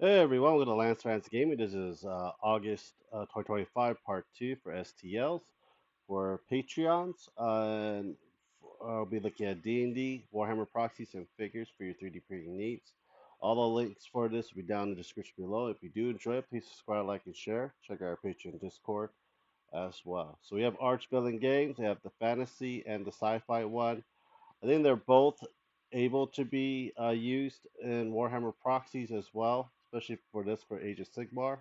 Hey everyone, welcome to Lance Fans Gaming. This is August 2025 Part 2 for STLs for Patreons. And I'll be looking at D&D, Warhammer proxies, and figures for your 3D printing needs. All the links for this will be down in the description below. If you do enjoy it, please subscribe, like, and share. Check out our Patreon Discord as well. So we have Arch Building Games. They have the fantasy and the sci-fi one. I think they're both able to be used in Warhammer proxies as well, especially for this for Age of Sigmar.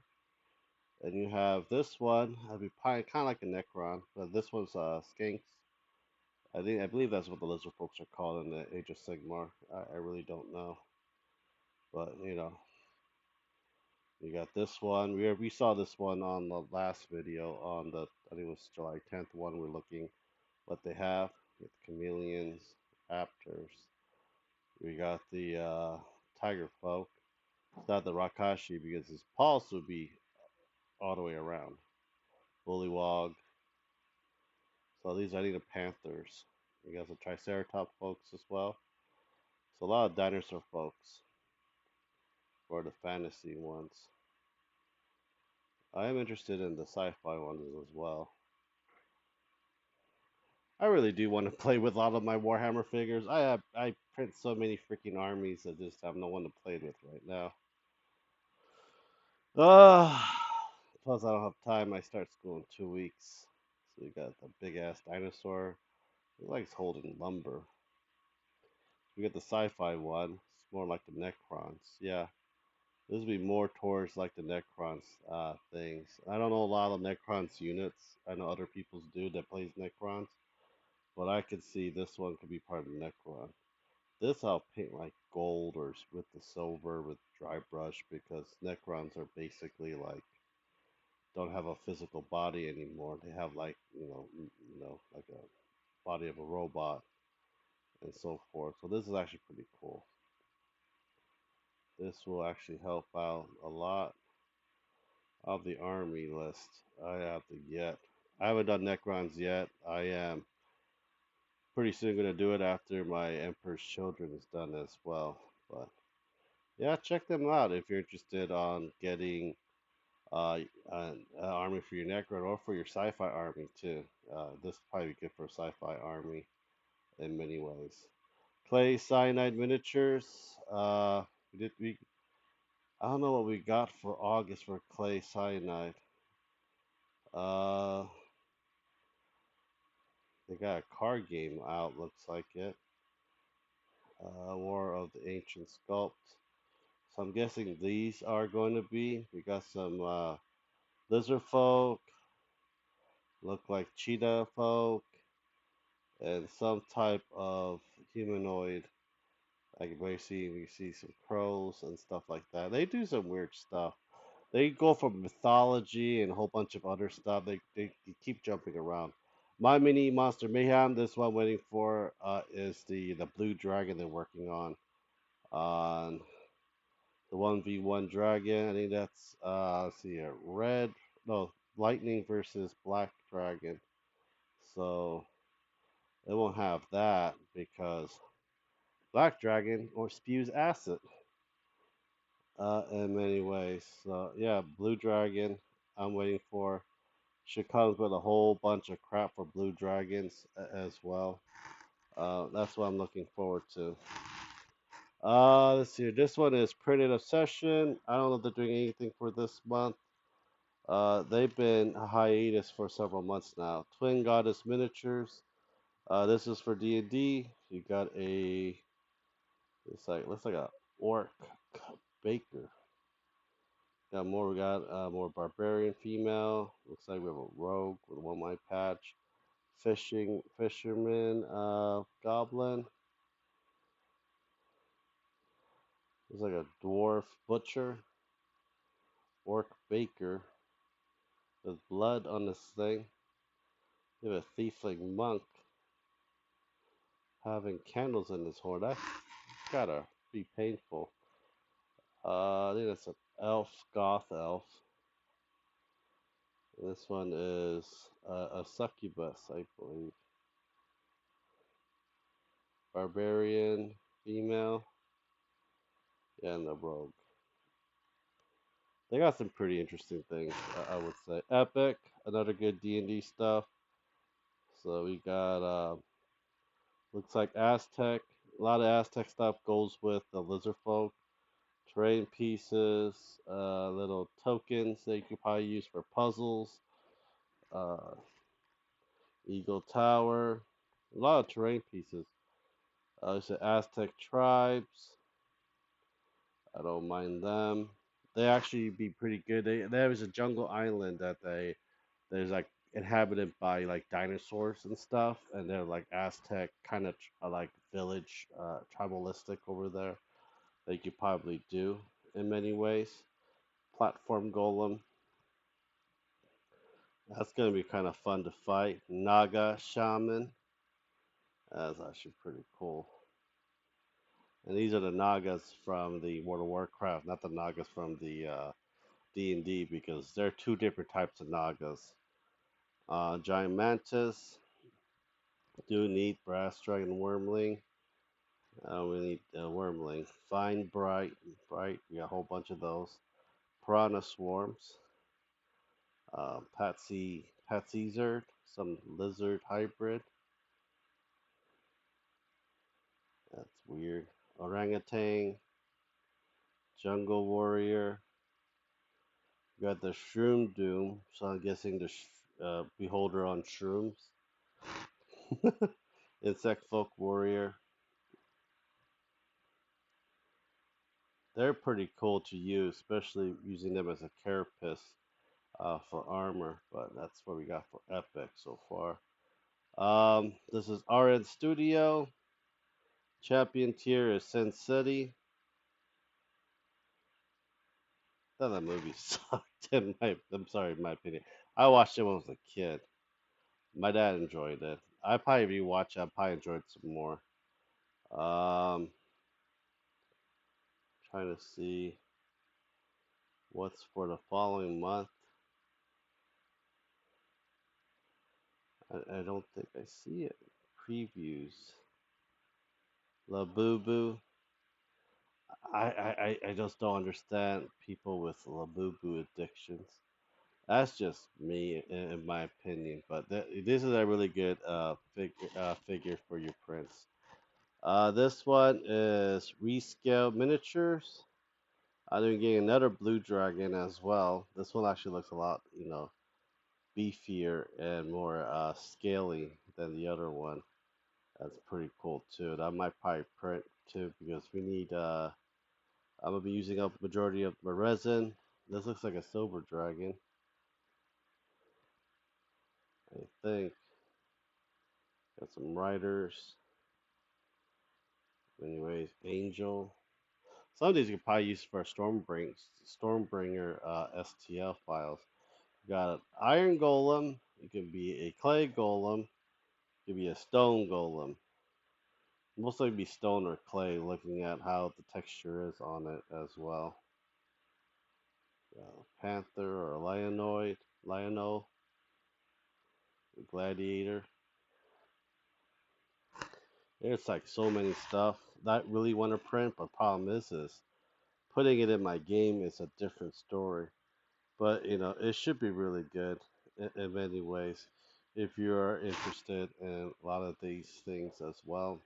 And you have this one, I'd be kind of like a Necron, but this one's Skinks. I believe that's what the lizard folks are called in the Age of Sigmar. I really don't know, but you got this one. We saw this one on the last video on the I think it was July 10th one. We're looking what they have with chameleons, raptors. We got the Tiger Folk. It's not the Rakashi because his pulse would be all the way around. Bullywog. So these are the Panthers. You got the Triceratops folks as well. So a lot of dinosaur folks for the fantasy ones. I am interested in the sci-fi ones as well. I really do want to play with a lot of my Warhammer figures. I print so many freaking armies. I just have no one to play with right now. Uh, Plus, I don't have time. I start school in 2 weeks. So we got the big ass dinosaur. He likes holding lumber. We got the sci-fi one. It's more like the Necrons. Yeah, this would be more towards like the Necrons things. I don't know a lot of Necrons units. I know other people's do that plays Necrons, but I could see this one could be part of the Necron. This I'll paint like gold or with the silver with dry brush because Necrons are basically like don't have a physical body anymore. They have like like a body of a robot and so forth. So this is actually pretty cool. This will actually help out a lot of the army list. I have to get. I haven't done Necrons yet. I am pretty soon gonna do it after my Emperor's Children is done as well. But yeah, check them out if you're interested on getting an army for your Necron or for your sci-fi army too. This is probably good for a sci-fi army in many ways. Clay cyanide miniatures. We did we. I don't know what we got for August for clay cyanide. Uh, they got a card game out. Looks like it. War of the Ancient Sculpt. So I'm guessing these are going to be. We got some lizard folk. Look like cheetah folk and some type of humanoid. Like we see some crows and stuff like that. They do some weird stuff. They go from mythology and a whole bunch of other stuff. They keep jumping around. My mini monster mayhem. This one I'm waiting for is the blue dragon they're working on the 1v1 dragon. I think that's let's see here, red no lightning versus black dragon. So it won't have that because black dragon or spews acid in many ways. So yeah, blue dragon. I'm waiting for. She comes with a whole bunch of crap for blue dragons as well. That's what I'm looking forward to. Let's see. This one is Printed Obsession. I don't know if they're doing anything for this month. They've been hiatus for several months now. Twin Goddess Miniatures. This is for D&D. You got a. It's like looks like a orc baker. Got more. We got more barbarian female. Looks like we have a rogue with a 1 life patch. Fisherman goblin. There's like a dwarf butcher, orc baker with blood on this thing. You have a thiefling monk having candles in his horn. That's gotta be painful. I think that's an elf, goth elf. This one is a succubus, I believe. Barbarian female, and the rogue. They got some pretty interesting things, I would say. Epic, another good D&D stuff. So we got looks like Aztec. A lot of Aztec stuff goes with the lizard folk. Terrain pieces, little tokens that you could probably use for puzzles. Uh, Eagle Tower. A lot of terrain pieces. It's the Aztec tribes. I don't mind them. They actually be pretty good. There was a jungle island that there's like inhabited by like dinosaurs and stuff, and they're like Aztec kind of like village tribalistic over there that you could probably do in many ways. Platform golem. That's gonna be kind of fun to fight. Naga shaman. That's actually pretty cool. And these are the Nagas from the World of Warcraft, not the Nagas from the D&D, because they're two different types of Nagas. Giant Mantis, do need Brass Dragon Wormling. We need Wormling. Fine Bright. We got a whole bunch of those. Piranha Swarms. Patsy Zerd, some lizard hybrid. That's weird. Orangutan, Jungle Warrior. You got the Shroom Doom, so I'm guessing the Beholder on shrooms. Insect Folk Warrior. They're pretty cool to use, especially using them as a carapace for armor. But that's what we got for Epic so far. This is RN Studio. Champion tier is Sin City. That movie sucked. I'm sorry, in my opinion. I watched it when I was a kid. My dad enjoyed it. I probably rewatch it. I probably enjoyed it some more. Um, Trying to see what's for the following month. I don't think I see it. Previews. La Boo Boo. I just don't understand people with La Boo Boo addictions. That's just me, in my opinion. But this is a really good figure for your prints. This one is Rescale Miniatures. I'm getting another Blue Dragon as well. This one actually looks a lot, beefier and more scaly than the other one. That's pretty cool too. That might probably print too because we need. I'm gonna be using up majority of my resin. This looks like a silver dragon. I think got some riders. Anyways, Angel. Some of these you could probably use for Stormbringer STL files. You got an Iron Golem. It could be a Clay Golem. It could be a Stone Golem. Most likely be stone or clay, looking at how the texture is on it as well. Panther or Lionel, Gladiator. There's like so many stuff that I really want to print, but problem is putting it in my game is a different story. But it should be really good in many ways if you are interested in a lot of these things as well.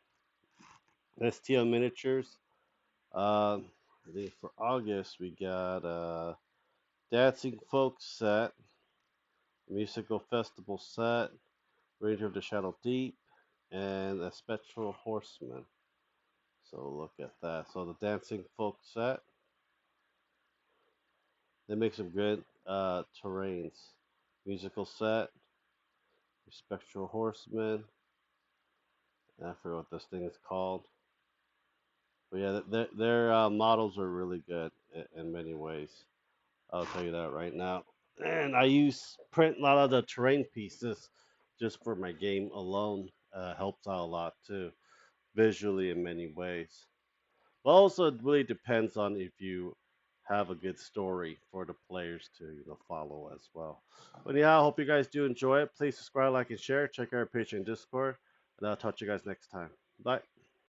STL miniatures. I think for August we got Dancing Folk set, Musical Festival set, Ranger of the Shadow Deep, and a Spectral Horseman. So look at that. So the Dancing Folk set, they make some good terrains. Musical set, Spectral Horseman, and I forget what this thing is called. But yeah, their models are really good in many ways. I'll tell you that right now. And I use print a lot of the terrain pieces just for my game alone. Helps out a lot too, visually in many ways. But also, it really depends on if you have a good story for the players to follow as well. But yeah, I hope you guys do enjoy it. Please subscribe, like, and share. Check out our page and Discord, and I'll talk to you guys next time. Bye.